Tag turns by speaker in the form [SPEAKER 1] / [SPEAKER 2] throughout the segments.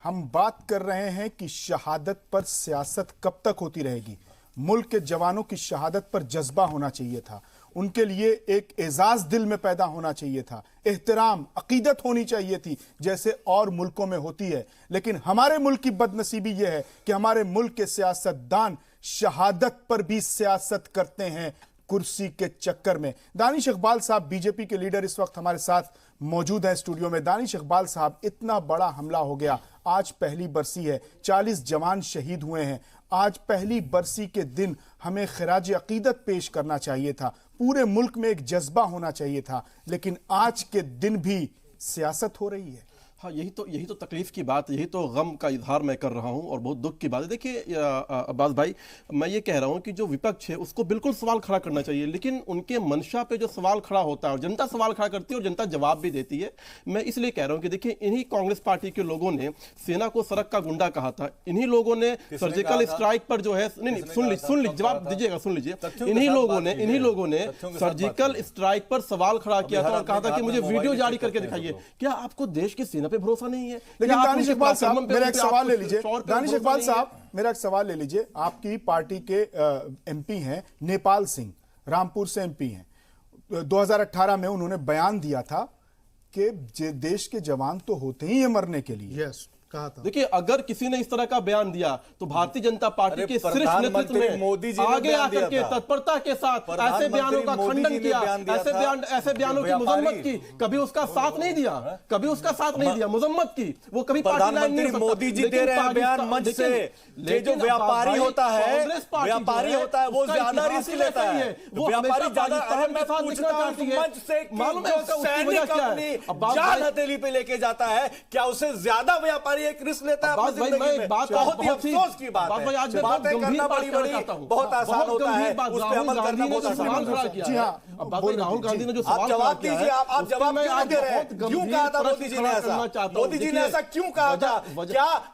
[SPEAKER 1] हम बात कर रहे हैं कि शहादत पर सियासत कब तक होती रहेगी। मुल्क के जवानों की शहादत पर जज्बा होना चाहिए था, उनके लिए एक एजाज दिल में पैदा होना चाहिए था, एहतराम अकीदत होनी चाहिए थी जैसे और मुल्कों में होती है। लेकिन हमारे मुल्क की बदनसीबी यह है कि हमारे मुल्क के सियासतदान शहादत पर भी सियासत करते हैं कुर्सी के चक्कर में। दानिश इकबाल साहब बीजेपी के लीडर इस वक्त हमारे साथ मौजूद हैं स्टूडियो में। दानिश इकबाल साहब, इतना बड़ा हमला हो गया, आज पहली बरसी है, 40 जवान शहीद हुए हैं। आज पहली बरसी के दिन हमें खिराज अकीदत पेश करना चाहिए था, पूरे मुल्क में एक जज्बा होना चाहिए था, लेकिन आज के दिन भी सियासत हो रही है।
[SPEAKER 2] हाँ, यही तो तकलीफ की बात, यही तो गम का इजहार मैं कर रहा हूं और बहुत दुख की बात है। देखिए अब्बास भाई, मैं ये कह रहा हूं कि जो विपक्ष है उसको बिल्कुल सवाल खड़ा करना चाहिए, लेकिन उनके मंशा पे जो सवाल खड़ा होता है और जनता सवाल खड़ा करती है और जनता जवाब भी देती है। मैं इसलिए कह रहा हूं कि देखिए, इन्हीं कांग्रेस पार्टी के लोगों ने सेना को सड़क का गुंडा कहा था, इन्हीं लोगों ने सर्जिकल स्ट्राइक पर जो है, नहीं सुन लीजिए, जवाब दीजिएगा, सुन लीजिए, इन्हीं लोगों ने सर्जिकल स्ट्राइक पर सवाल खड़ा किया था और कहा था कि मुझे वीडियो जारी करके दिखाइए। क्या आपको देश की सेना पे भरोसा नहीं है?
[SPEAKER 1] लेकिन दानिश इकबाल साहब, मेरा एक सवाल ले लीजिए। दानिश इकबाल साहब, मेरा एक सवाल ले लीजिए। आपकी पार्टी के एमपी हैं नेपाल सिंह, रामपुर से एमपी हैं। 2018 में उन्होंने बयान दिया था कि देश के जवान तो होते ही हैं मरने के लिए।
[SPEAKER 3] यस, कहा था।
[SPEAKER 2] देखिए, अगर किसी ने इस तरह का बयान दिया तो भारतीय जनता पार्टी के शीर्ष नेतृत्व में
[SPEAKER 4] मोदी जी
[SPEAKER 2] आगे आकर के तत्परता के साथ ऐसे बयानों का खंडन किया, ऐसे बयानों की मजम्मत की। कभी उसका साथ नहीं दिया, मजम्मत की। वो कभी
[SPEAKER 4] प्रधानमंत्री मोदी जी दे रहे हैं बयान मंच से। ये जो व्यापारी होता है वो ज्यादा रिस्क लेता है। व्यापारी ज्यादा अहम, मैं पूछता हूं मंच से
[SPEAKER 2] मालूम है
[SPEAKER 4] सैनिक अपनी जान हथेली पे लेके जाता है, क्या उससे ज्यादा व्यापारी एक रिस्क लेता है अपनी जिंदगी में? बहुत ही अफसोस की बात है। बातें करना बड़ी बहुत आसान होता है, उस पे अमल करना बहुत आसान होता है।
[SPEAKER 1] जी हाँ,
[SPEAKER 2] राहुल गांधी ने जो
[SPEAKER 4] आप जवाब दीजिए, आप जवाब क्यों दे रहे हैं? क्यों कहा था मोदी जी ने ऐसा? मोदी जी ने ऐसा क्यों कहा था?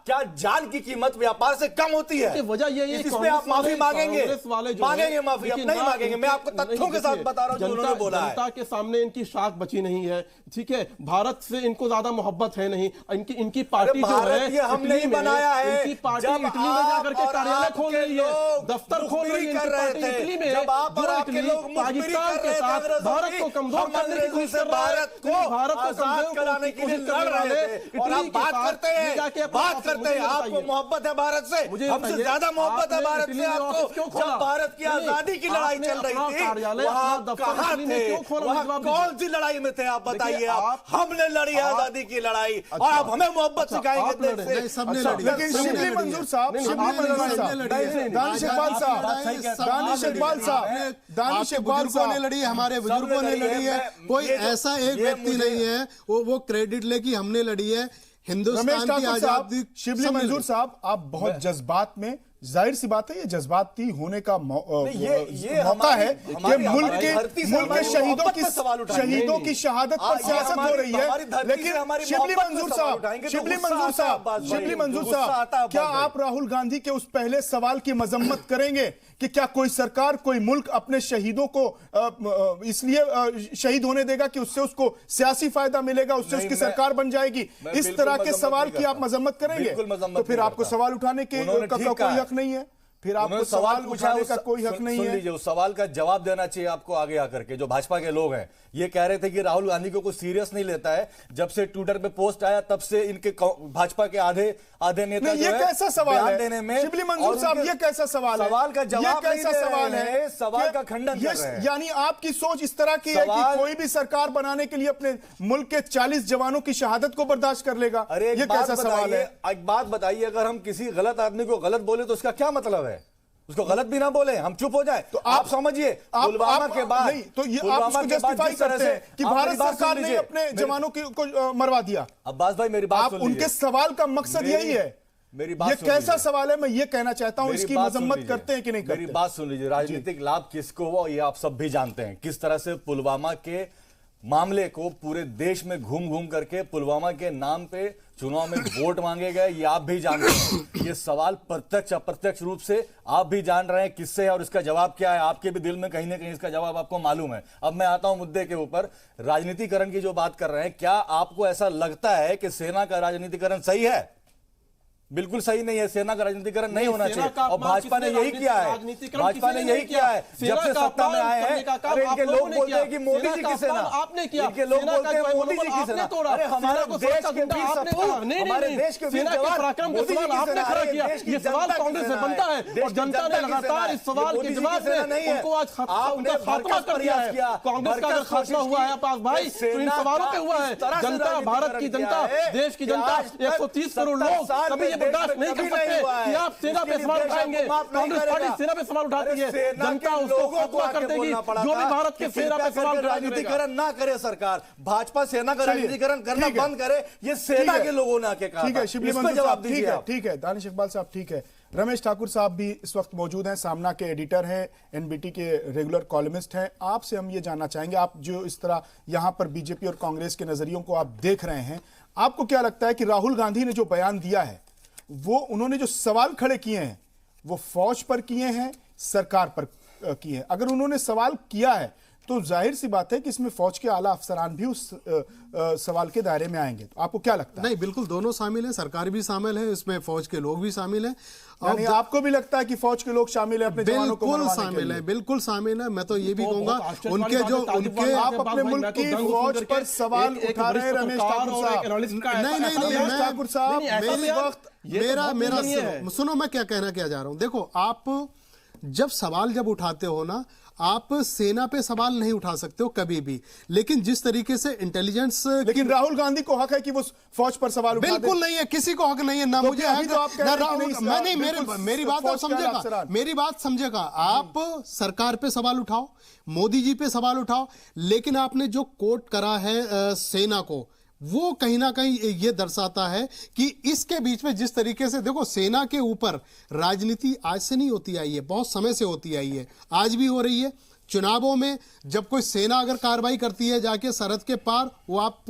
[SPEAKER 4] क्या जान की कीमत व्यापार से कम होती है?
[SPEAKER 2] वजह ये है,
[SPEAKER 4] इसमें आप माफी मांगेंगे माफी? अब नहीं मांगेंगे। मैं आपको तथ्यों के साथ बता रहा हूं जो उन्होंने बोला है।
[SPEAKER 2] जनता के सामने इनकी शाख बची नहीं है, ठीक है। भारत से इनको ज्यादा मोहब्बत है नहीं। इनकी पार्टी जो है,
[SPEAKER 4] ये हम नहीं बनाया है।
[SPEAKER 2] इनकी पार्टी इटली में जाकर के कार्यालय खोल रही है, दफ्तर खोल रही है इनकी पार्टी इटली में।
[SPEAKER 4] जब आप और आपके लोग
[SPEAKER 2] पाकिस्तान के साथ भारत को कमजोर करने की कोशिश कर रहे हैं, भारत को
[SPEAKER 4] आजाद कराने के लिए लड़ रहे थे। और आप बात करते हैं आपको मोहब्बत है भारत से, हमसे ज्यादा मोहब्बत है भारत से आपको। जब भारत की आजादी की लड़ाई चल रही थी, वहां कहां थे? वहां कौन सी लड़ाई में थे आप बताइए। आप हमने लड़ी आजादी की लड़ाई और आप हमें मोहब्बत सिखाएंगे।
[SPEAKER 1] लेकिन शिबली मंजूर साहब, दानिश इकबाल साहब
[SPEAKER 3] ने लड़ी, हमारे बुजुर्गों ने लड़ी है। कोई ऐसा एक व्यक्ति नहीं है वो क्रेडिट ले कि हमने लड़ी है। हिंदुस्तान की आजादी।
[SPEAKER 1] शिबली मंजूर साहब, आप बहुत जज्बात में, जाहिर सी बात है ये जज्बाती होने का मौका है कि मुल्क के शहीदों की शहादत पर सियासत हो रही है। लेकिन शिबली मंजूर साहब, क्या आप राहुल गांधी के उस पहले सवाल की मजम्मत करेंगे कि क्या कोई सरकार, कोई मुल्क अपने शहीदों को इसलिए शहीद होने देगा कि उससे उसको सियासी फायदा मिलेगा, उससे उसकी सरकार बन जाएगी? इस तरह के सवाल की आप मजम्मत करेंगे तो फिर आपको सवाल उठाने का कोई हक नहीं है, फिर आपको सवाल उठाने का कोई हक नहीं है।
[SPEAKER 4] सुन लीजिए, उस सवाल का जवाब देना चाहिए आपको आगे आकर के। जो भाजपा के लोग हैं ये कह रहे थे कि राहुल गांधी को कुछ सीरियस नहीं लेता है। जब से ट्विटर पे पोस्ट आया तब से इनके भाजपा के आधे नेता
[SPEAKER 1] ये कैसा सवाल है देने में? शिबली मंजूर साहब, ये कैसा सवाल है?
[SPEAKER 4] सवाल का जवाब
[SPEAKER 1] कैसा सवाल है?
[SPEAKER 4] सवाल का खंडन कर रहे हैं।
[SPEAKER 1] यानी आपकी सोच इस तरह की है कि कोई भी सरकार बनाने के लिए अपने मुल्क के 40 जवानों की शहादत को बर्दाश्त कर लेगा?
[SPEAKER 4] अरे
[SPEAKER 1] ये कैसा सवाल है?
[SPEAKER 4] एक बात बताइए, अगर हम किसी गलत आदमी को गलत बोले तो उसका क्या मतलब है? उसको गलत भी ना बोले, हम चुप हो जाए तो आप समझिए पुलवामा के बाद
[SPEAKER 1] नहीं तो ये आप उसको जस्टिफाई करते हैं कि भारत सरकार ने अपने जवानों को मरवा दिया।
[SPEAKER 4] अब्बास भाई मेरी बात सुन लीजिए,
[SPEAKER 1] उनके सवाल का मकसद यही है।
[SPEAKER 4] मेरी बात
[SPEAKER 1] ये कैसा सवाल है, मैं ये कहना चाहता हूं, इसकी मजम्मत करते हैं कि नहीं करते?
[SPEAKER 4] मेरी बात सुन लीजिए, राजनीतिक लाभ किसको हुआ ये आप सब भी जानते हैं। किस तरह से पुलवामा के मामले को पूरे देश में घूम घूम करके पुलवामा के नाम पे चुनाव में वोट मांगे गए, ये आप भी जानते हैं। ये सवाल प्रत्यक्ष अप्रत्यक्ष रूप से आप भी जान रहे हैं किससे है और इसका जवाब क्या है। आपके भी दिल में कहीं ना कहीं इसका जवाब आपको मालूम है। अब मैं आता हूं मुद्दे के ऊपर, राजनीतिकरण की जो बात कर रहे हैं, क्या आपको ऐसा लगता है कि सेना का राजनीतिकरण सही है? बिल्कुल सही नहीं है। सेना का राजनीतिकरण नहीं होना
[SPEAKER 2] सेना
[SPEAKER 4] चाहिए
[SPEAKER 2] का
[SPEAKER 4] और
[SPEAKER 2] अपमान
[SPEAKER 4] भाजपा ने
[SPEAKER 2] किसने
[SPEAKER 4] यही किया है।
[SPEAKER 2] राजनीतिकरण
[SPEAKER 4] भाजपा ने
[SPEAKER 2] किसी ने
[SPEAKER 4] यही
[SPEAKER 2] नहीं
[SPEAKER 4] किया है।
[SPEAKER 2] सेना
[SPEAKER 4] जब से
[SPEAKER 2] का
[SPEAKER 4] सत्ता में
[SPEAKER 2] अपमान
[SPEAKER 4] आए
[SPEAKER 2] करने
[SPEAKER 4] हैं,
[SPEAKER 2] का काम
[SPEAKER 4] अरे
[SPEAKER 2] आप
[SPEAKER 4] इनके
[SPEAKER 2] लोगों
[SPEAKER 4] लोग
[SPEAKER 2] ने
[SPEAKER 4] बोलते हैं
[SPEAKER 2] किया।
[SPEAKER 4] कि मोदी
[SPEAKER 2] सेना
[SPEAKER 4] जी
[SPEAKER 2] का
[SPEAKER 4] की सेना,
[SPEAKER 2] अपमान आपने किया।
[SPEAKER 4] इनके लोग
[SPEAKER 2] सेना का
[SPEAKER 4] बोलते हैं
[SPEAKER 2] जो
[SPEAKER 4] मोदी जी की
[SPEAKER 2] आपने
[SPEAKER 4] सेना।
[SPEAKER 2] तोड़ा।
[SPEAKER 4] अरे हमारे
[SPEAKER 2] सेना को
[SPEAKER 4] देश
[SPEAKER 2] सुरक्षा
[SPEAKER 4] के
[SPEAKER 2] जिंदा
[SPEAKER 4] वीर
[SPEAKER 2] आपने
[SPEAKER 4] सपूत,
[SPEAKER 2] कहा। नहीं,
[SPEAKER 4] हमारे
[SPEAKER 2] नहीं,
[SPEAKER 4] देश के वीर
[SPEAKER 2] सेना के
[SPEAKER 4] जवान
[SPEAKER 2] पराक्रम का
[SPEAKER 4] मोदी जी
[SPEAKER 2] सवाल
[SPEAKER 4] की
[SPEAKER 2] आपने
[SPEAKER 4] सेना
[SPEAKER 2] खड़ा
[SPEAKER 4] है।
[SPEAKER 2] किया।
[SPEAKER 4] देश की
[SPEAKER 2] ये सवाल
[SPEAKER 4] जनता की
[SPEAKER 2] कांग्रेस से
[SPEAKER 4] सेना
[SPEAKER 2] बनता है
[SPEAKER 4] देश
[SPEAKER 2] और
[SPEAKER 4] की
[SPEAKER 2] जनता ने
[SPEAKER 4] की सेना
[SPEAKER 2] लगातार
[SPEAKER 4] है।
[SPEAKER 2] इस सवाल
[SPEAKER 4] ये
[SPEAKER 2] के
[SPEAKER 4] मोदी जी की
[SPEAKER 2] जवाब
[SPEAKER 4] सेना
[SPEAKER 2] में
[SPEAKER 4] नहीं है।
[SPEAKER 2] उनको आज
[SPEAKER 4] आपने
[SPEAKER 2] उनका खात्मा
[SPEAKER 4] भरकस
[SPEAKER 2] कर दिया
[SPEAKER 4] प्रयास
[SPEAKER 2] है।
[SPEAKER 4] किया,
[SPEAKER 2] कांग्रेस का अगर
[SPEAKER 4] भरकस
[SPEAKER 2] खात्मा
[SPEAKER 4] कोशिश
[SPEAKER 2] हुआ है
[SPEAKER 4] की,
[SPEAKER 2] अब्बास भाई तो इन
[SPEAKER 4] सेना
[SPEAKER 2] सवालों
[SPEAKER 4] का
[SPEAKER 2] पे हुआ
[SPEAKER 4] इस
[SPEAKER 2] है।
[SPEAKER 4] तरह से
[SPEAKER 2] जनता, भारत की
[SPEAKER 4] राजनीतिकरण
[SPEAKER 2] जनता,
[SPEAKER 4] किया है
[SPEAKER 2] देश की
[SPEAKER 4] कि
[SPEAKER 2] जनता,
[SPEAKER 4] आज तक
[SPEAKER 2] 130 करोड़
[SPEAKER 4] 70
[SPEAKER 2] लोग
[SPEAKER 4] साल
[SPEAKER 2] कभी ये
[SPEAKER 4] में देश
[SPEAKER 2] बर्दाश्त
[SPEAKER 4] में
[SPEAKER 2] नहीं कर
[SPEAKER 4] कभी नहीं
[SPEAKER 2] सकते
[SPEAKER 4] हुआ है।
[SPEAKER 2] कि आप सेना पे
[SPEAKER 4] इसके
[SPEAKER 2] सवाल
[SPEAKER 4] लिए देश
[SPEAKER 2] उठाएंगे।
[SPEAKER 4] आपको माफ नहीं
[SPEAKER 2] कांग्रेस पार्टी
[SPEAKER 4] करेगा।
[SPEAKER 2] सेना पे सवाल उठाती
[SPEAKER 4] अरे
[SPEAKER 2] है,
[SPEAKER 4] सेना
[SPEAKER 2] जनता
[SPEAKER 4] के
[SPEAKER 2] उसको
[SPEAKER 4] लोगों को
[SPEAKER 2] खात्मा कर
[SPEAKER 4] आके
[SPEAKER 2] देगी।
[SPEAKER 4] बोलना पड़ा
[SPEAKER 2] जो भी
[SPEAKER 4] था
[SPEAKER 2] भारत के
[SPEAKER 4] कि
[SPEAKER 2] सेना पे
[SPEAKER 4] कृपया
[SPEAKER 2] सवाल
[SPEAKER 4] करके
[SPEAKER 2] उठाया करेगा।
[SPEAKER 4] राजनीतिकरण ना करे सरकार, भाजपा सेना का
[SPEAKER 1] चलिए,
[SPEAKER 4] राजनीतिकरण करना
[SPEAKER 1] ठीक है।
[SPEAKER 4] बंद करे, ये सेना के लोगों ने आके कहा
[SPEAKER 1] ठीक है
[SPEAKER 4] था।
[SPEAKER 1] शिबली
[SPEAKER 4] इस पे
[SPEAKER 1] मंजूर
[SPEAKER 4] जवाब
[SPEAKER 1] साहब, ठीक
[SPEAKER 4] दीजिए
[SPEAKER 1] है,
[SPEAKER 4] आप।
[SPEAKER 1] ठीक है दानिश इकबाल साहब, ठीक है। रमेश ठाकुर साहब भी इस वक्त मौजूद हैं, सामना के एडिटर हैं, एनबीटी के रेगुलर कॉलमिस्ट हैं। आपसे हम ये जानना चाहेंगे, आप जो इस तरह यहां पर बीजेपी और कांग्रेस के नजरियों को आप देख रहे हैं, आपको क्या लगता है कि राहुल गांधी ने जो बयान दिया है, वो उन्होंने जो सवाल खड़े किए हैं वो फौज पर किए हैं, सरकार पर किए हैं? अगर उन्होंने सवाल किया है तो जाहिर सी बात है कि इसमें फौज के आला अफसरान भी उस सवाल के दायरे में आएंगे। तो आपको क्या लगता है?
[SPEAKER 3] नहीं, बिल्कुल दोनों शामिल है, सरकार भी शामिल है इसमें, फौज के लोग भी शामिल हैं।
[SPEAKER 1] यानी आपको भी लगता है कि फौज के लोग शामिल है अपने जवानों को
[SPEAKER 3] बिल्कुल
[SPEAKER 1] मनवाने के
[SPEAKER 3] शामिल
[SPEAKER 1] लिए?
[SPEAKER 3] है, बिल्कुल शामिल है। मैं तो ये भी कहूंगा उनके जो उनके
[SPEAKER 1] आप अपने मुल्क की फौज पर सवाल उठा रहे हैं रमेश ठाकुर साहब।
[SPEAKER 3] नहीं नहीं नहीं,
[SPEAKER 1] रमेश ठाकुर साहब,
[SPEAKER 3] मेरे वक्त मेरा सुनो, मैं क्या कहना क्या जा रहा हूं। देखो, आप जब सवाल जब उठाते हो ना, आप सेना पे सवाल नहीं उठा सकते हो कभी भी, लेकिन जिस तरीके से इंटेलिजेंस,
[SPEAKER 1] लेकिन राहुल गांधी को हक है कि वो फौज पर सवाल उठा दे।
[SPEAKER 3] बिल्कुल नहीं है, किसी को हक नहीं है ना,
[SPEAKER 1] तो
[SPEAKER 3] मुझे
[SPEAKER 1] अभी तो आप कह रहे
[SPEAKER 3] ना
[SPEAKER 1] हैं कि
[SPEAKER 3] राहुल,
[SPEAKER 1] नहीं,
[SPEAKER 3] मैं नहीं,
[SPEAKER 1] बिल्कुल
[SPEAKER 3] मेरी बात आप
[SPEAKER 1] फौज के
[SPEAKER 3] समझेगा,
[SPEAKER 1] अफसरान।
[SPEAKER 3] मेरी बात समझेगा। आप सरकार पे सवाल उठाओ, मोदी जी पे सवाल उठाओ, लेकिन आपने जो कोट करा है सेना को, वो कहीं ना कहीं ये दर्शाता है कि इसके बीच में जिस तरीके से, देखो, सेना के ऊपर राजनीति आज से नहीं होती आई है, बहुत समय से होती आई है, आज भी हो रही है। चुनावों में जब कोई सेना अगर कार्रवाई करती है जाके सरहद के पार, वो आप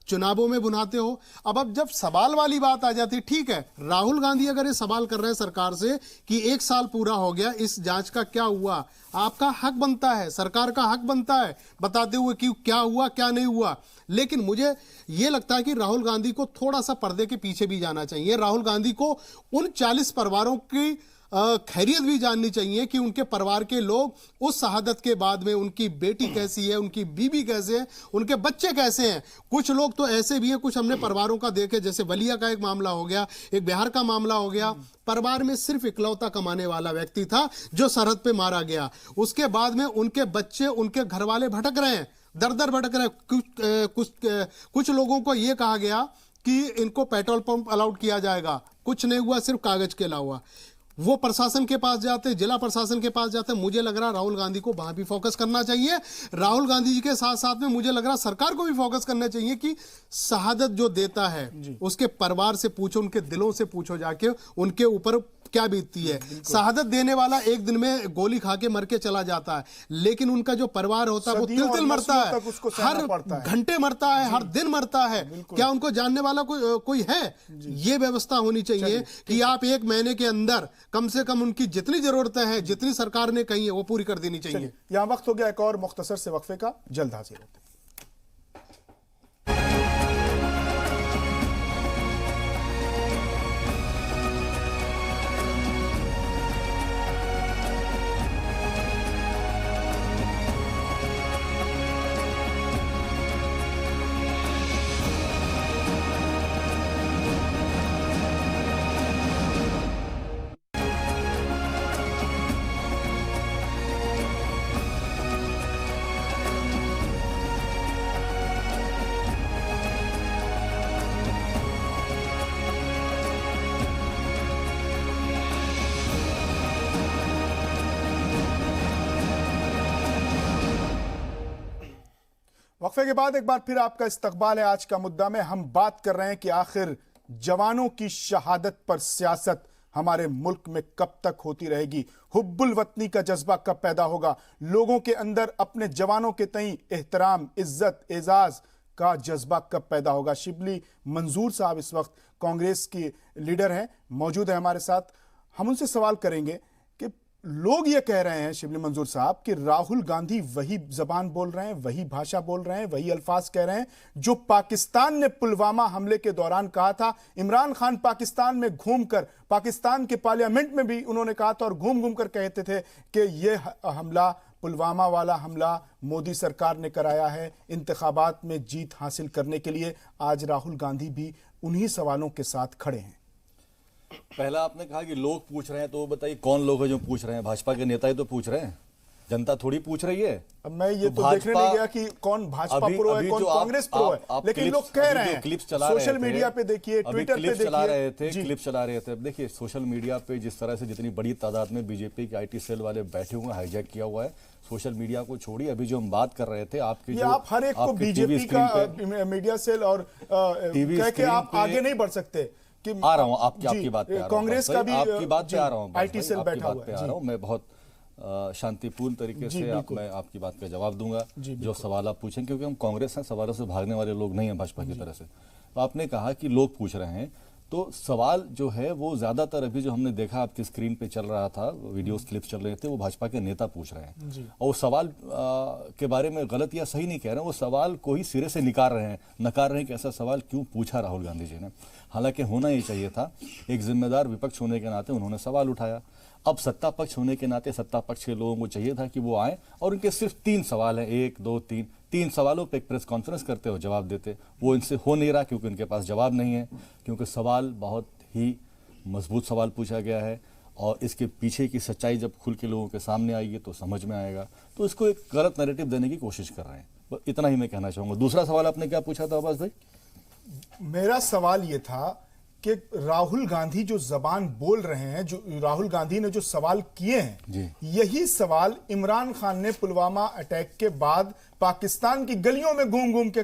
[SPEAKER 3] चुनावों में बुनाते हो। अब जब सवाल वाली बात आ जाती है, ठीक है, राहुल गांधी अगर ये सवाल कर रहे हैं सरकार से कि 1 साल पूरा हो गया, इस जांच का क्या हुआ, आपका हक बनता है, सरकार का हक बनता है बताते हुए कि क्या हुआ क्या नहीं हुआ। लेकिन मुझे यह लगता है कि राहुल गांधी को थोड़ा सा पर्दे के पीछे भी जाना चाहिए। राहुल गांधी को उन 40 परिवारों की खैरियत भी जाननी चाहिए कि उनके परिवार के लोग उस शहादत के बाद में, उनकी बेटी कैसी है, उनकी बीबी कैसे है, उनके बच्चे कैसे हैं। कुछ लोग तो ऐसे भी हैं, कुछ हमने परिवारों का देखे, जैसे बलिया का एक मामला हो गया, एक बिहार का मामला हो गया। परिवार में सिर्फ इकलौता कमाने वाला व्यक्ति था जो सरहद पे मारा गया, उसके बाद में उनके बच्चे, उनके घर वाले भटक रहे हैं, दर दर भटक रहे हैं। कुछ लोगों को यह कहा गया कि इनको पेट्रोल पंप अलाउड किया जाएगा, कुछ नहीं हुआ, सिर्फ कागज के अलावा। वो प्रशासन के पास जाते, जिला प्रशासन के पास जाते। मुझे लग रहा राहुल गांधी को वहां भी फोकस करना चाहिए। राहुल गांधी जी के साथ साथ में मुझे लग रहा सरकार को भी फोकस करना चाहिए कि शहादत जो देता है उसके परिवार से पूछो, उनके दिलों से पूछो जाके, उनके ऊपर क्या बीतती है। शहादत देने वाला एक दिन में गोली खा के मर के चला जाता है, लेकिन उनका जो परिवार होता है वो तिल तिल मरता है, हर घंटे मरता है, हर दिन मरता है। क्या उनको जानने वाला कोई है? ये व्यवस्था होनी चाहिए कि आप 1 महीने के अंदर कम से कम उनकी जितनी जरूरतें हैं, जितनी सरकार ने कही है, वो पूरी कर देनी चाहिए।
[SPEAKER 1] यहां वक्त हो गया एक और मुख्तसर से वक्फे का, जल्द हाजिर होते हैं। वक्फे के बाद एक बार फिर आपका इस्तकबाल है। आज का मुद्दा में हम बात कर रहे हैं कि आखिर जवानों की शहादत पर सियासत हमारे मुल्क में कब तक होती रहेगी? हुब्बुल वतनी का जज्बा कब पैदा होगा? लोगों के अंदर अपने जवानों के तई एहतराम, इज्जत, एजाज का जज्बा कब पैदा होगा? शिबली मंजूर साहब इस वक्त कांग्रेस की लीडर हैं, मौजूद है हमारे साथ। हम उनसे सवाल करेंगे कि लोग ये कह रहे हैं शिबली मंजूर साहब कि राहुल गांधी वही जबान बोल रहे हैं, वही भाषा बोल रहे हैं, वही अल्फाज कह रहे हैं जो पाकिस्तान ने पुलवामा हमले के दौरान कहा था। इमरान खान पाकिस्तान में घूमकर, पाकिस्तान के पार्लियामेंट में भी उन्होंने कहा था और घूम घूम कर कहते थे कि यह हमला, पुलवामा वाला हमला मोदी सरकार ने कराया है इंतखाबात में जीत हासिल करने के लिए। आज राहुल गांधी भी उन्हीं सवालों के साथ खड़े हैं।
[SPEAKER 4] पहला आपने कहा कि लोग पूछ रहे हैं, तो बताइए कौन लोग हैं जो पूछ रहे हैं? भाजपा के नेता ही तो पूछ रहे हैं, जनता थोड़ी पूछ रही है।
[SPEAKER 1] अब मैं ये तो देखने नहीं गया कि कौन भाजपा प्रो है, कौन कांग्रेस प्रो है, लेकिन लोग कह रहे हैं, सोशल मीडिया पे देखिए, ट्विटर पे देखिए,
[SPEAKER 4] क्लिप्स चला रहे थे। देखिए सोशल मीडिया पे जिस तरह से जितनी बड़ी तादाद में बीजेपी के आईटी सेल वाले बैठे हुए, हाईजैक किया हुआ है। सोशल मीडिया को छोड़िए, अभी जो हम बात कर रहे थे आपके जो
[SPEAKER 1] आप हर एक को बीजेपी का मीडिया सेल और कह के आप आगे नहीं बढ़ सकते कि
[SPEAKER 4] आ रहा हूं आपकी बात पे,
[SPEAKER 1] कांग्रेस का भी
[SPEAKER 4] आपकी बात पे आ रहा हूं,
[SPEAKER 1] आईटी सेल बैठा हुआ है।
[SPEAKER 4] मैं बहुत शांतिपूर्ण तरीके से मैं आपकी बात का जवाब दूंगा जो सवाल आप पूछें, क्योंकि हम कांग्रेस हैं, सवालों से भागने वाले लोग नहीं हैं भाजपा की तरह से। तो आपने कहा कि लोग पूछ रहे हैं, तो सवाल जो है वो ज्यादातर अभी जो हमने देखा आपकी स्क्रीन पे चल रहा था, वीडियोस क्लिप्स चल रहे थे, वो भाजपा के नेता पूछ रहे हैं और वो सवाल के बारे में गलत या सही नहीं कह रहे हैं, वो सवाल को ही सिरे से नकार रहे हैं कि ऐसा सवाल क्यों पूछा राहुल गांधी जी ने। हालांकि होना ही चाहिए था, एक जिम्मेदार विपक्ष होने के नाते उन्होंने सवाल उठाया। अब सत्ता पक्ष होने के नाते सत्ता पक्ष के लोगों को चाहिए था कि वो आए और उनके सिर्फ 3 सवाल हैं, 1 2 3 सवालों पे एक प्रेस कॉन्फ्रेंस करते हो, जवाब देते। वो इनसे हो नहीं रहा क्योंकि उनके पास जवाब नहीं है, क्योंकि सवाल बहुत ही मजबूत सवाल पूछा गया है और इसके पीछे की सच्चाई जब खुल के लोगों के सामने आएगी तो समझ में आएगा। तो इसको एक गलत नैरेटिव देने की कोशिश कर रहे हैं, इतना ही मैं कहना चाहूँगा। दूसरा सवाल आपने क्या पूछा था अब्बास भाई?
[SPEAKER 1] मेरा सवाल ये था कि राहुल गांधी जो जबान बोल रहे हैं, जो राहुल गांधी ने जो सवाल किए हैं, यही सवाल इमरान खान ने पुलवामा अटैक के बाद पाकिस्तान की गलियों में घूम घूम के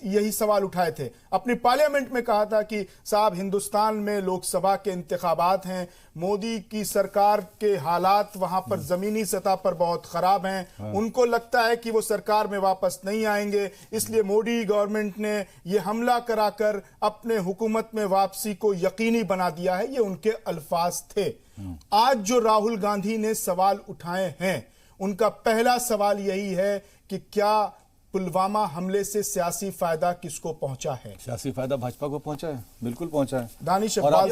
[SPEAKER 1] यही सवाल उठाए थे। अपनी पार्लियामेंट में कहा था कि साहब हिंदुस्तान में लोकसभा के इंतखाबात हैं, मोदी की सरकार के हालात वहां पर जमीनी सतह पर बहुत खराब हैं, उनको लगता है कि वो सरकार में वापस नहीं आएंगे, इसलिए मोदी गवर्नमेंट ने ये हमला कराकर अपने हुकूमत में वापसी को यकीनी बना दिया है। ये उनके अल्फाज थे। आज जो राहुल गांधी ने सवाल उठाए हैं, उनका पहला सवाल यही है कि क्या पुलवामा हमले से सियासी फायदा किसको पहुंचा है?
[SPEAKER 4] सियासी फायदा भाजपा को पहुंचा है, बिल्कुल पहुंचा है।
[SPEAKER 1] दानिश इकबाल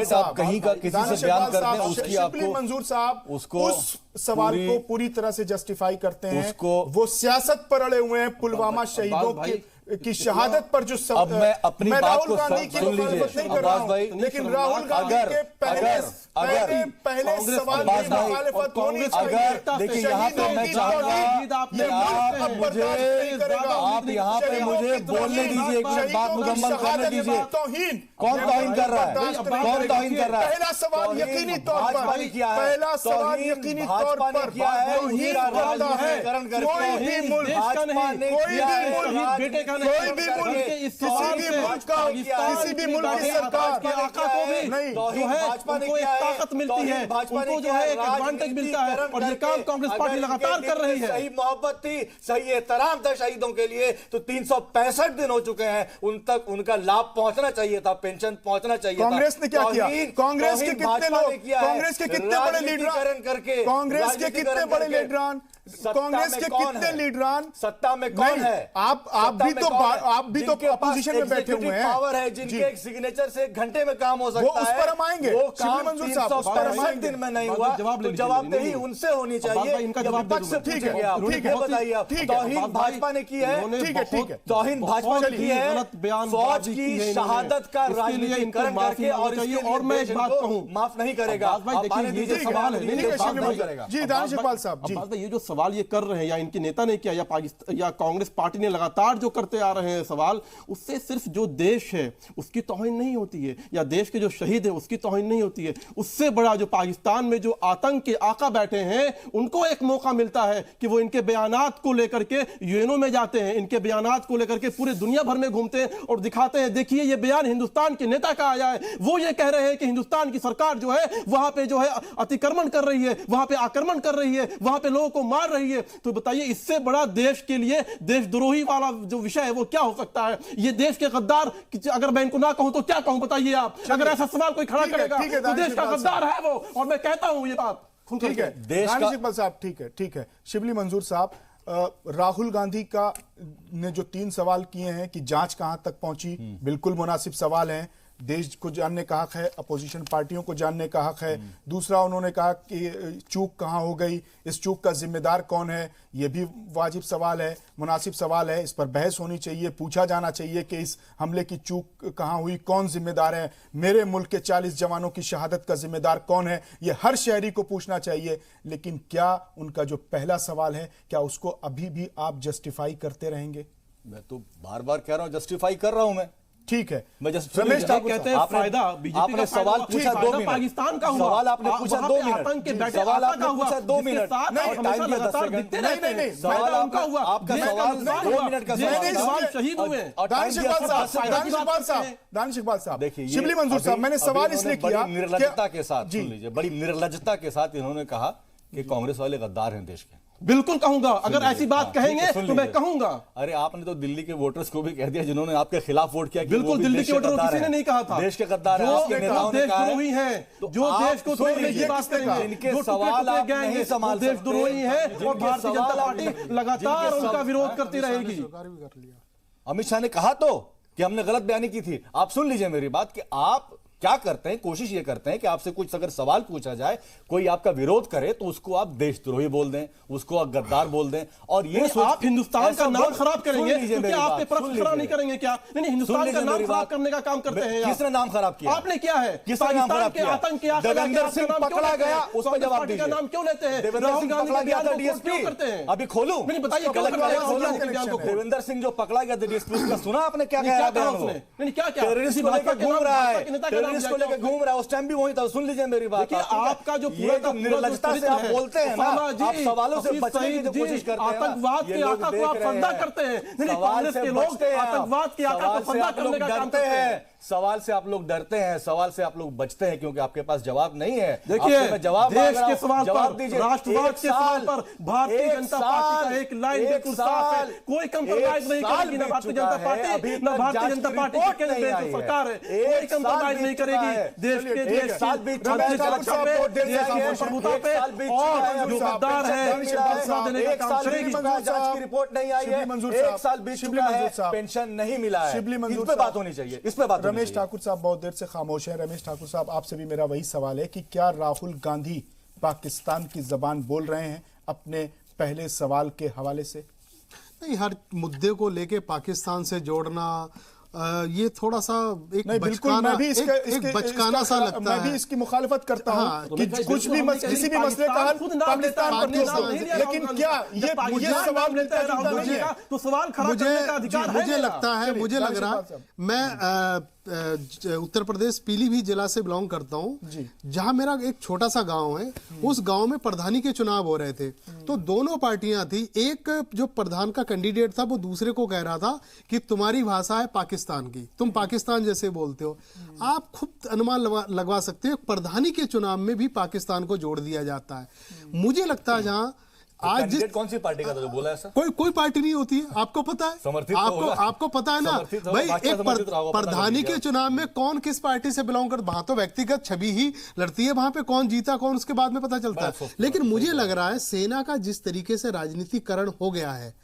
[SPEAKER 1] साहब
[SPEAKER 4] कहीं का किसी से बयान करते हैं, उसकी आपको
[SPEAKER 1] मंजूर साहब
[SPEAKER 4] उसको
[SPEAKER 1] उस सवाल को पूरी तरह से जस्टिफाई करते हैं। वो सियासत पर अड़े हुए हैं, पुलवामा शहीदों की शहादत पर जो
[SPEAKER 4] अब मैं अपनी बात को सुन
[SPEAKER 1] लीजिए अब्बास भाई, लेकिन राहुल गांधी के पहले सवाल की मुखालिफत होनी चाहिए।
[SPEAKER 4] देखिए यहाँ पे मैं चाहूंगा आप यहाँ पे मुझे बोलने दीजिए, एक मिनट बात मुकम्मल करने दीजिए। कौन तौहीन कर रहा है? कौन तौहीन कर रहा है?
[SPEAKER 1] पहला सवाल यकीनी तौर पर, पहला सवाल यकीनी तौर पर
[SPEAKER 4] क्या है?
[SPEAKER 1] कोई भी मुल्क किसी भी मुल्क की सरकार
[SPEAKER 2] के आका को भी जो है उनको एक ताकत मिलती है, उनको जो है एक एडवांटेज मिलता है और ये काम कांग्रेस पार्टी लगातार कर रही है।
[SPEAKER 4] सही मोहब्बत थी, सही एहतराम था शहीदों के लिए, तो 365 दिन हो चुके हैं, उन तक उनका लाभ पहुंचना चाहिए था, पेंशन पहुंचना चाहिए था।
[SPEAKER 1] कांग्रेस ने क्या किया? कांग्रेस के कितने लोग, कांग्रेस के कितने बड़े लीडरान करके, कांग्रेस के कितने बड़े लीडरान, कांग्रेस के कितने लीडरान
[SPEAKER 4] सत्ता में कौन है?
[SPEAKER 1] आप भी तो अपोजिशन में बैठे हुए हैं।
[SPEAKER 4] पावर है, जिनके एक सिग्नेचर से घंटे में काम हो सकता है,
[SPEAKER 1] उस पर हम आएंगे।
[SPEAKER 4] वो काम 365 दिन में नहीं हुआ, तो जवाबदेही उनसे होनी चाहिए।
[SPEAKER 2] इनका जवाब
[SPEAKER 1] ठीक है,
[SPEAKER 4] बताइए आप। तौहीन भाजपा ने की है,
[SPEAKER 1] ठीक है,
[SPEAKER 4] तौहीन भाजपा ने की है, फौज की शहादत का राजनीतिकरण करके, और
[SPEAKER 2] मैं एक बात कहूं,
[SPEAKER 4] माफ नहीं करेगा।
[SPEAKER 2] सवाल है
[SPEAKER 1] जी दानिश इकबाल साहब जी,
[SPEAKER 2] ये जो सवाल ये कर रहे हैं या इनके नेता ने किया या पाकिस्तान या कांग्रेस पार्टी ने लगातार जो करते आ रहे हैं सवाल, उससे सिर्फ जो देश है उसकी तौहीन नहीं होती है या देश के जो शहीद है उसकी तौहीन नहीं होती है। उससे बड़ा जो पाकिस्तान में जो आतंक के आका बैठे हैं, उनको एक मौका मिलता है कि वो इनके बयानात को लेकर के यूएनओ में जाते हैं, इनके बयानात को लेकर के पूरे दुनिया भर में घूमते हैं और दिखाते हैं, देखिए ये बयान हिंदुस्तान के नेता का आया है। वो ये कह रहे हैं कि हिंदुस्तान की सरकार जो है वहां पे जो है अतिक्रमण कर रही है, वहां पे आक्रमण कर रही है, वहां पे लोगों को मार रही है। तो बताइए इससे बड़ा देश के लिए देशद्रोही वाला जो विषय है वो क्या हो सकता है? ये देश के गद्दार, अगर मैं इनको ना कहूं तो क्या कहूं बताइए आप, अगर ऐसा सवाल कोई खड़ा करेगा।
[SPEAKER 1] ठीक है,
[SPEAKER 2] तो देश
[SPEAKER 1] दानिश
[SPEAKER 2] का
[SPEAKER 1] इकबाल
[SPEAKER 2] गद्दार है वो, और मैं कहता हूं ये बात खुल
[SPEAKER 1] ठीक है
[SPEAKER 4] देश
[SPEAKER 1] दानिश
[SPEAKER 4] का-
[SPEAKER 1] इकबाल साहब, ठीक है शिबली मंजूर साहब, राहुल गांधी का ने जो 3 सवाल किए हैं कि जांच कहां तक पहुंची, बिल्कुल मुनासिब सवाल हैं। देश को जानने का हक है, अपोजिशन पार्टियों को जानने का हक है। दूसरा उन्होंने कहा कि चूक कहां हो गई, इस चूक का जिम्मेदार कौन है, यह भी वाजिब सवाल है, मुनासिब सवाल है, इस पर बहस होनी चाहिए, पूछा जाना चाहिए कि इस हमले की चूक कहां हुई, कौन जिम्मेदार है, मेरे मुल्क के 40 जवानों की शहादत का जिम्मेदार कौन है, यह हर शहरी को पूछना चाहिए। लेकिन क्या उनका जो पहला सवाल है, क्या उसको अभी भी आप जस्टिफाई करते रहेंगे?
[SPEAKER 4] मैं तो बार बार कह रहा हूं, जस्टिफाई कर रहा हूं मैं।
[SPEAKER 1] ठीक है,
[SPEAKER 4] मैं
[SPEAKER 1] रमेश ठाकुर
[SPEAKER 2] कहते हैं फायदा बीजेपी
[SPEAKER 4] आपने
[SPEAKER 2] का
[SPEAKER 4] सवाल
[SPEAKER 2] फायदा
[SPEAKER 4] पूछा 2
[SPEAKER 2] फायदा
[SPEAKER 4] मिनट,
[SPEAKER 2] पाकिस्तान का हुआ,
[SPEAKER 4] सवाल आपने पूछा
[SPEAKER 2] वहां
[SPEAKER 4] 2
[SPEAKER 2] पे आतंक के
[SPEAKER 4] मिनट,
[SPEAKER 2] बैठे
[SPEAKER 4] सवाल आपने
[SPEAKER 2] आतंक हुआ,
[SPEAKER 4] पूछा 2
[SPEAKER 2] जिसके
[SPEAKER 4] मिनट,
[SPEAKER 2] साथ
[SPEAKER 4] नहीं,
[SPEAKER 2] आप हमेशा
[SPEAKER 4] टाइम दिया 10
[SPEAKER 2] लगातार
[SPEAKER 4] सेकंड,
[SPEAKER 2] दिखते रहते हैं।
[SPEAKER 4] सवाल
[SPEAKER 2] फायदा उनका हुआ,
[SPEAKER 4] आपका
[SPEAKER 2] देश का
[SPEAKER 4] सवाल
[SPEAKER 2] नुकसान
[SPEAKER 4] 2
[SPEAKER 2] हुआ,
[SPEAKER 4] मिनट का
[SPEAKER 2] देश के
[SPEAKER 4] सवाल
[SPEAKER 2] जवान
[SPEAKER 4] था।
[SPEAKER 2] शहीद हुए।
[SPEAKER 4] और टाइम
[SPEAKER 1] दानिश
[SPEAKER 4] दिया
[SPEAKER 1] इकबाल साहब,
[SPEAKER 4] सिर्फ 10
[SPEAKER 2] फायदा की
[SPEAKER 1] दानिश
[SPEAKER 2] बात
[SPEAKER 1] इकबाल
[SPEAKER 2] करते
[SPEAKER 1] साहब,
[SPEAKER 2] हैं।
[SPEAKER 1] दानिश इकबाल साहब,
[SPEAKER 4] देखिए, ये
[SPEAKER 1] शिबली मंजूर साहब, मैंने
[SPEAKER 4] अभी
[SPEAKER 1] सवाल
[SPEAKER 4] इन्होंने
[SPEAKER 1] इसलिए किया
[SPEAKER 4] बड़ी निर्लज्जता के साथ,
[SPEAKER 1] जी।
[SPEAKER 4] सुन लीजिए, बड़ी निर्लज्जता के साथ इन्होंने कहा कि कांग्रेस वाले गद्दार हैं देश के।
[SPEAKER 2] बिल्कुल कहूंगा, अगर ऐसी बात कहेंगे
[SPEAKER 4] सुन
[SPEAKER 2] तो मैं
[SPEAKER 4] लीजिए।
[SPEAKER 2] कहूंगा।
[SPEAKER 4] अरे आपने तो दिल्ली के वोटर्स को भी कह दिया जिन्होंने आपके खिलाफ वोट किया कि वो
[SPEAKER 2] बिल्कुल
[SPEAKER 4] भी
[SPEAKER 2] दिल्ली
[SPEAKER 4] देश
[SPEAKER 2] के वोटरों
[SPEAKER 4] गद्दार
[SPEAKER 2] किसी ने
[SPEAKER 4] हैं।
[SPEAKER 2] नहीं कहा था।
[SPEAKER 4] देश के गद्दार हैं,
[SPEAKER 2] जो
[SPEAKER 4] आपके नेताओं ने कहा है।
[SPEAKER 2] देशद्रोही हैं,
[SPEAKER 4] तो
[SPEAKER 2] जो
[SPEAKER 4] आप
[SPEAKER 2] देश को
[SPEAKER 4] सुन
[SPEAKER 2] तोड़ने की
[SPEAKER 4] लीजिए,
[SPEAKER 2] बात करेंगे,
[SPEAKER 4] जिनके
[SPEAKER 2] जो
[SPEAKER 4] सवाल आप
[SPEAKER 2] टुकड़े
[SPEAKER 4] नहीं
[SPEAKER 2] गए
[SPEAKER 4] संभाल
[SPEAKER 2] वो देशद्रोही
[SPEAKER 4] सकते,
[SPEAKER 2] हैं,
[SPEAKER 4] जिनके
[SPEAKER 2] और भारतीय
[SPEAKER 4] सवाल
[SPEAKER 2] जनता
[SPEAKER 4] आप
[SPEAKER 2] पार्टी
[SPEAKER 4] नहीं-
[SPEAKER 2] लगातार
[SPEAKER 4] जिनके
[SPEAKER 2] उनका
[SPEAKER 4] सवाल-
[SPEAKER 2] विरोध करती रहेगी।
[SPEAKER 4] अमित शाह ने कहा तो कि हमने गलत बयानी की थी। आप सुन लीजिए मेरी बात कि आप क्या करते हैं, कोशिश ये करते हैं कि आपसे कुछ अगर सवाल पूछा जाए, कोई आपका विरोध करे तो उसको आप देशद्रोही बोल दें, उसको आप गद्दार बोल दें, और ये
[SPEAKER 2] आप हिंदुस्तान का नाम खराब करेंगे तो क्या आप पे प्रश्न खड़ा नहीं करेंगे क्या? नहीं, हिंदुस्तान का नाम खराब करने का काम करते हैं।
[SPEAKER 4] किसने नाम खराब किया?
[SPEAKER 2] आपने क्या है?
[SPEAKER 4] किसने नाम खराब किया?
[SPEAKER 2] आतंक के आंकड़े
[SPEAKER 4] देवेंद्र सिंह पकड़ा गया, उस पर जवाब दीजिए।
[SPEAKER 2] नाम क्यों लेते हैं?
[SPEAKER 4] देवेंद्र
[SPEAKER 2] राहुल
[SPEAKER 4] सिंह
[SPEAKER 2] गांधी
[SPEAKER 4] पकड़ा
[SPEAKER 2] के
[SPEAKER 4] गया
[SPEAKER 2] बयान
[SPEAKER 4] था
[SPEAKER 2] को
[SPEAKER 4] डीएसपी,
[SPEAKER 2] क्यों करते हैं?
[SPEAKER 4] अभी खोलूं?
[SPEAKER 2] नहीं बताइए, क्यों करते हैं राहुल गांधी के बयान को?
[SPEAKER 4] देवेंद्र सिंह जो पकड़ा गया था डीएसपी, उसका सुना आपने क्या
[SPEAKER 2] क्या
[SPEAKER 4] कहा
[SPEAKER 2] कहा
[SPEAKER 4] बयान?
[SPEAKER 2] उसने? नहीं क्या क्या
[SPEAKER 4] टेररिस्ट को
[SPEAKER 2] भाजपा
[SPEAKER 4] लेकर
[SPEAKER 2] के
[SPEAKER 4] घूम
[SPEAKER 2] नाम-
[SPEAKER 4] रहा
[SPEAKER 2] भाजपा
[SPEAKER 4] है,
[SPEAKER 2] के नेता का नाम
[SPEAKER 4] टेररिस्ट को
[SPEAKER 2] लिया
[SPEAKER 4] लेकर
[SPEAKER 2] क्यों?
[SPEAKER 4] घूम रहा है, उस टाइम भी वही था। सुन लीजिए मेरी बात।
[SPEAKER 2] देखिए, आपका जो पूरा
[SPEAKER 4] ये
[SPEAKER 2] का
[SPEAKER 4] जो
[SPEAKER 2] पूरा
[SPEAKER 4] निर्लज्जता
[SPEAKER 2] जो
[SPEAKER 4] से आप
[SPEAKER 2] चरित्र
[SPEAKER 4] बोलते हैं ना,
[SPEAKER 2] उसामा जी,
[SPEAKER 4] आप सवालों से
[SPEAKER 2] हफीज
[SPEAKER 4] बचने की जो
[SPEAKER 2] सईद
[SPEAKER 4] कोशिश
[SPEAKER 2] जी,
[SPEAKER 4] करते हैं ना,
[SPEAKER 2] आतंकवाद
[SPEAKER 4] ये
[SPEAKER 2] के
[SPEAKER 4] लोग
[SPEAKER 2] आका को
[SPEAKER 4] देख
[SPEAKER 2] आप
[SPEAKER 4] रहे
[SPEAKER 2] फंदा
[SPEAKER 4] हैं।
[SPEAKER 2] करते हैं। नहीं,
[SPEAKER 4] सवाल
[SPEAKER 2] कांग्रेस
[SPEAKER 4] से
[SPEAKER 2] के लोग
[SPEAKER 4] बचते हैं हम।
[SPEAKER 2] आतंकवाद के आका
[SPEAKER 4] सवाल
[SPEAKER 2] को
[SPEAKER 4] से
[SPEAKER 2] फंदा
[SPEAKER 4] आप
[SPEAKER 2] करने
[SPEAKER 4] लोग
[SPEAKER 2] का काम
[SPEAKER 4] डरते
[SPEAKER 2] करते हैं।
[SPEAKER 4] हैं, सवाल से आप लोग डरते हैं, सवाल से आप लोग बचते हैं क्योंकि आपके पास जवाब नहीं है।
[SPEAKER 2] देखिए,
[SPEAKER 4] आपसे मैं जवाब मांग
[SPEAKER 2] देश
[SPEAKER 4] रहा
[SPEAKER 2] के
[SPEAKER 4] हूं,
[SPEAKER 2] सवाल
[SPEAKER 4] जवाब
[SPEAKER 2] पर,
[SPEAKER 4] दीजिए।
[SPEAKER 2] राष्ट्रवाद
[SPEAKER 4] एक
[SPEAKER 2] के सवाल
[SPEAKER 4] साल-
[SPEAKER 2] पर भारतीय
[SPEAKER 4] एक
[SPEAKER 2] जनता
[SPEAKER 4] साल-
[SPEAKER 2] पार्टी का एक लाइन बिल्कुल साफ है। कोई कंप्रोमाइज नहीं करेगी ना भारतीय जनता पार्टी, ना भारतीय जनता पार्टी की केंद्रीय जो सरकार है, कोई कंप्रोमाइज नहीं करेगी देश के देश की शांति सुरक्षा पे, देश की प्रभुता पे, और जो गद्दार है बदला देने का काम करेगी।
[SPEAKER 4] जांच की रिपोर्ट नहीं आई है, एक साल बीत चुका है, पेंशन नहीं मिला है।
[SPEAKER 1] शिबली मंजूर
[SPEAKER 4] इस पे बात होनी चाहिए, इस पे बात होनी
[SPEAKER 1] रमेश
[SPEAKER 4] चाहिए।
[SPEAKER 1] ठाकुर साहब बहुत देर से खामोश हैं। रमेश ठाकुर साहब, आपसे भी मेरा वही सवाल है कि क्या राहुल गांधी पाकिस्तान की जबान बोल रहे हैं अपने पहले सवाल के हवाले से?
[SPEAKER 3] नहीं, हर मुद्दे को लेके पाकिस्तान से जोड़ना ये थोड़ा सा एक
[SPEAKER 1] नहीं, बिल्कुल,
[SPEAKER 3] बचकाना,
[SPEAKER 1] मैं भी
[SPEAKER 3] एक बचकाना सा लगता
[SPEAKER 1] मैं भी
[SPEAKER 3] है।
[SPEAKER 1] इसकी मुखालिफत करता हूं
[SPEAKER 3] हाँ,
[SPEAKER 1] कि कुछ भी किसी भी मसले का हल पाकिस्तान पर
[SPEAKER 3] पाकिस्तान
[SPEAKER 1] नहीं
[SPEAKER 3] नहीं
[SPEAKER 1] है। लेकिन क्या ये सवाल मिलता नहीं है?
[SPEAKER 2] तो सवाल खड़ा करने का अधिकार है
[SPEAKER 3] मुझे लगता है, मुझे लग रहा है, मैं उत्तर प्रदेश पीलीभीत जिला से बिलोंग करता हूं, जहां मेरा एक छोटा सा गांव है। उस गांव में प्रधानी के चुनाव हो रहे थे, तो दोनों पार्टियां थी। एक जो प्रधान का कैंडिडेट था वो दूसरे को कह रहा था कि तुम्हारी भाषा है पाकिस्तान की, तुम पाकिस्तान जैसे बोलते हो। आप खुद अनुमान लगवा सकते हो, प्रधानी के चुनाव में भी पाकिस्तान को जोड़ दिया जाता है। मुझे लगता है जहां आज
[SPEAKER 4] कैंडिडेट कौन सी पार्टी का था जो बोला ऐसा?
[SPEAKER 3] कोई पार्टी नहीं होती है, आपको पता है,
[SPEAKER 4] समर्थित तो
[SPEAKER 3] आपको पता है ना
[SPEAKER 4] समर्थित होगा,
[SPEAKER 3] भाई।
[SPEAKER 4] भाजपा
[SPEAKER 3] एक
[SPEAKER 4] समर्थित रहा होगा, पता
[SPEAKER 3] प्रधानी
[SPEAKER 4] नहीं
[SPEAKER 3] के चुनाव में कौन किस पार्टी से बिलोंग कर, वहां तो व्यक्तिगत छवि ही लड़ती है, वहां पे कौन जीता कौन उसके बाद में पता चलता है। लेकिन मुझे लग रहा है सेना का जिस तरीके से राजनीतिकरण हो गया है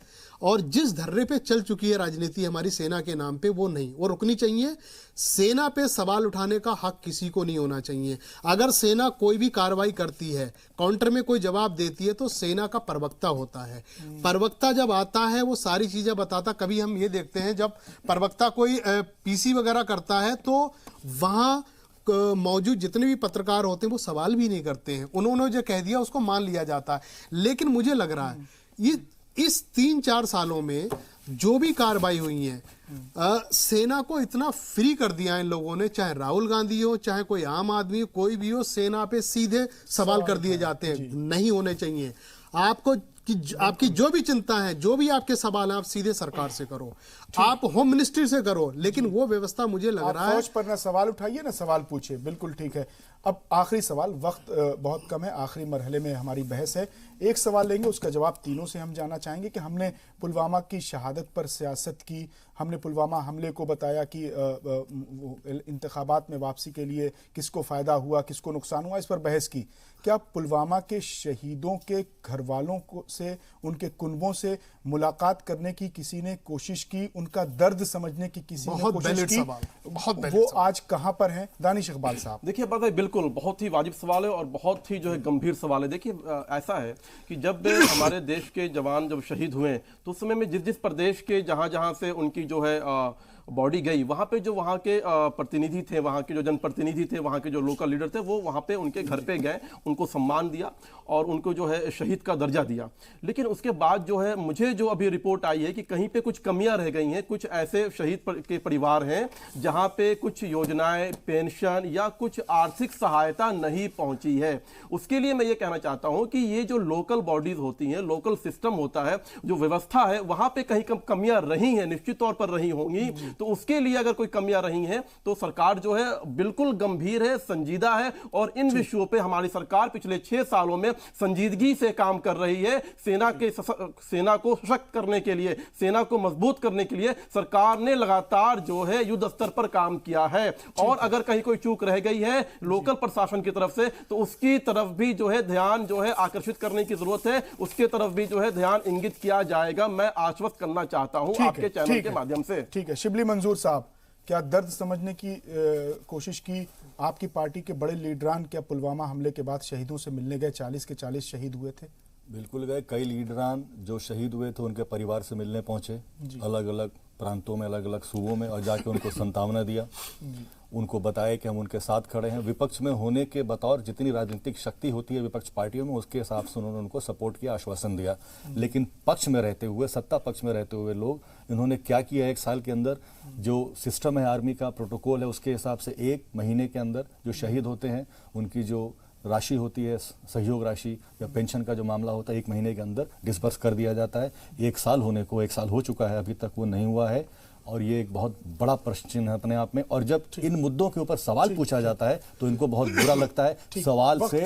[SPEAKER 3] और जिस धर्रे पे चल चुकी है राजनीति हमारी सेना के नाम पे, वो नहीं, वो रुकनी चाहिए। सेना पे सवाल उठाने का हक किसी को नहीं होना चाहिए। अगर सेना कोई भी कार्रवाई करती है, काउंटर में कोई जवाब देती है, तो सेना का प्रवक्ता होता है। प्रवक्ता जब आता है वो सारी चीजें बताता। कभी हम ये देखते हैं जब प्रवक्ता कोई पीसी वगैरह करता है तो वहां मौजूद जितने भी पत्रकार होते हैं वो सवाल भी नहीं करते हैं, उन्होंने जो कह दिया उसको मान लिया जाता है। लेकिन मुझे लग रहा है ये इस 3-4 सालों में जो भी कार्रवाई हुई है, सेना को इतना फ्री कर दिया इन लोगों ने, चाहे राहुल गांधी हो, चाहे कोई आम आदमी हो, कोई भी हो, सेना पे सीधे सवाल कर दिए जाते हैं। नहीं होने चाहिए। आपको आपकी जो भी चिंता है, जो भी आपके सवाल हैं, आप सीधे सरकार से करो, आप होम मिनिस्ट्री से करो। लेकिन वो व्यवस्था मुझे लग रहा है,
[SPEAKER 1] फौज पर ना सवाल उठाइए ना सवाल पूछिए। बिल्कुल ठीक है। अब आखिरी सवाल, वक्त बहुत कम है, आखिरी मरहले में हमारी बहस है। एक सवाल लेंगे, उसका जवाब तीनों से हम जानना चाहेंगे कि हमने पुलवामा की शहादत पर सियासत की, हमने पुलवामा हमले को बताया कि इंतखाबात में वापसी के लिए किसको फ़ायदा हुआ, किसको नुकसान हुआ, इस पर बहस की। क्या पुलवामा के शहीदों के घर वालों को से, उनके कुनबों से मुलाकात करने की किसी ने कोशिश की? उनका दर्द समझने की किसी ने कोशिश की? वो आज कहां पर हैं? दानिश इकबाल साहब।
[SPEAKER 2] देखिए अब्बास भाई, बिल्कुल बहुत ही वाजिब सवाल है और बहुत ही जो है गंभीर सवाल है। देखिए ऐसा है कि जब हमारे देश के जवान जब शहीद हुए तो उस समय में जिस प्रदेश के जहां से उनकी जो है बॉडी गई, वहां पे जो वहां के प्रतिनिधि थे, वहां के जो जनप्रतिनिधि थे, वहां के जो लोकल लीडर थे, वो वहां पे उनके घर पे गए, उनको सम्मान दिया और उनको जो है शहीद का दर्जा दिया। लेकिन उसके बाद जो है मुझे जो अभी रिपोर्ट आई है कि कहीं पे कुछ कमियां रह गई हैं, कुछ ऐसे शहीद के परिवार हैं जहां पे कुछ योजनाएं, पेंशन या कुछ आर्थिक सहायता नहीं पहुंची है। उसके लिए मैं ये कहना चाहता हूं कि ये जो लोकल बॉडीज होती हैं, लोकल सिस्टम होता है, जो व्यवस्था है, वहां पे कहीं कमियां रही हैं, निश्चित तौर पर रही होंगी। तो उसके लिए अगर कोई कमियां रही हैं तो सरकार जो है बिल्कुल गंभीर है, संजीदा है और इन विषयों पे हमारी सरकार पिछले 6 सालों में संजीदगी से काम कर रही है। सेना को सशक्त करने के लिए, सेना को मजबूत करने के लिए सरकार ने लगातार जो है युद्ध स्तर पर काम किया है। और अगर कहीं कोई चूक रह गई है लोकल प्रशासन की तरफ से तो उसकी तरफ भी जो है ध्यान जो है आकर्षित करने की जरूरत है, उसके तरफ भी जो है ध्यान इंगित किया जाएगा। मैं आश्वस्त करना चाहता हूं आपके चैनल के माध्यम से।
[SPEAKER 1] ठीक है, शिबली मंजूर साहब, क्या दर्द समझने की कोशिश की? आपकी पार्टी के बड़े लीडरान क्या पुलवामा हमले के बाद शहीदों से मिलने गए? 40 के 40 शहीद हुए थे।
[SPEAKER 4] बिल्कुल गए। कई लीडरान जो शहीद हुए थे उनके परिवार से मिलने पहुंचे, अलग अलग प्रांतों में, अलग अलग सूबों में, और जाके उनको सांत्वना दिया, उनको बताया कि हम उनके साथ खड़े हैं। विपक्ष में होने के बतौर जितनी राजनीतिक शक्ति होती है विपक्ष पार्टियों में, उसके हिसाब से उन्होंने उनको सपोर्ट किया, आश्वासन दिया। लेकिन पक्ष में रहते हुए, सत्ता पक्ष में रहते हुए लोग इन्होंने क्या किया? 1 साल के अंदर जो सिस्टम है, आर्मी का प्रोटोकॉल है, उसके हिसाब से 1 महीने के अंदर जो शहीद होते हैं उनकी जो राशि होती है, सहयोग राशि या पेंशन का जो मामला होता है, 1 महीने के अंदर डिस्बर्स कर दिया जाता है। 1 साल होने को 1 साल हो चुका है, अभी तक वो नहीं हुआ है और ये एक बहुत बड़ा प्रश्न चिन्ह है अपने आप में। और जब इन मुद्दों के ऊपर सवाल पूछा जाता है तो इनको बहुत बुरा लगता है, सवाल से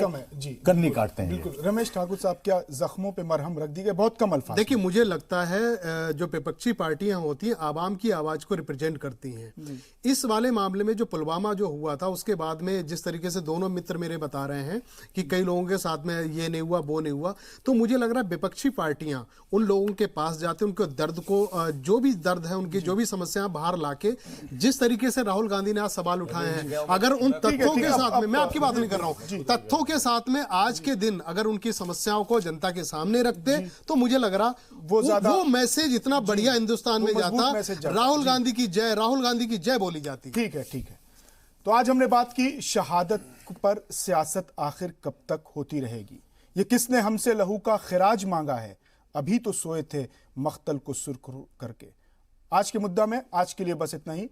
[SPEAKER 4] कन्नी काटते हैं।
[SPEAKER 1] बिल्कुल। रमेश ठाकुर साहब, क्या जख्मों पे मरहम रख दी गई? बहुत कम अल्फाज।
[SPEAKER 3] देखिए, मुझे लगता है जो विपक्षी पार्टियां होती हैं आवाम की आवाज को रिप्रेजेंट करती हैं। इस वाले मामले में जो पुलवामा जो हुआ था उसके बाद में जिस तरीके से दोनों मित्र मेरे बता रहे हैं कि कई लोगों के साथ में ये नहीं हुआ, वो नहीं हुआ, तो मुझे लग रहा है विपक्षी पार्टियां उन लोगों के पास जाते, उनके दर्द को, जो भी दर्द है, उनकी जो भी समस्या बाहर लाके, जिस तरीके से राहुल गांधी ने आज सवाल उठाए हैं, अगर उन तथ्यों के साथ में, मैं आपकी बात नहीं कर रहा हूं, तथ्यों के साथ में आज के दिन अगर उनकी समस्याओं को जनता के सामने रखते तो मुझे लग रहा वो मैसेज इतना बढ़िया हिंदुस्तान में जाता, राहुल गांधी की जय, राहुल गांधी की जय बोली जाती।
[SPEAKER 1] ठीक है, ठीक है। तो आज हमने बात की शहादत पर सियासत आखिर कब तक होती रहेगी। ये किसने हमसे लहू का खिराज मांगा है, अभी तो सोए थे मख्तल को सुर्ख करके। आज के मुद्दा में आज के लिए बस इतना ही।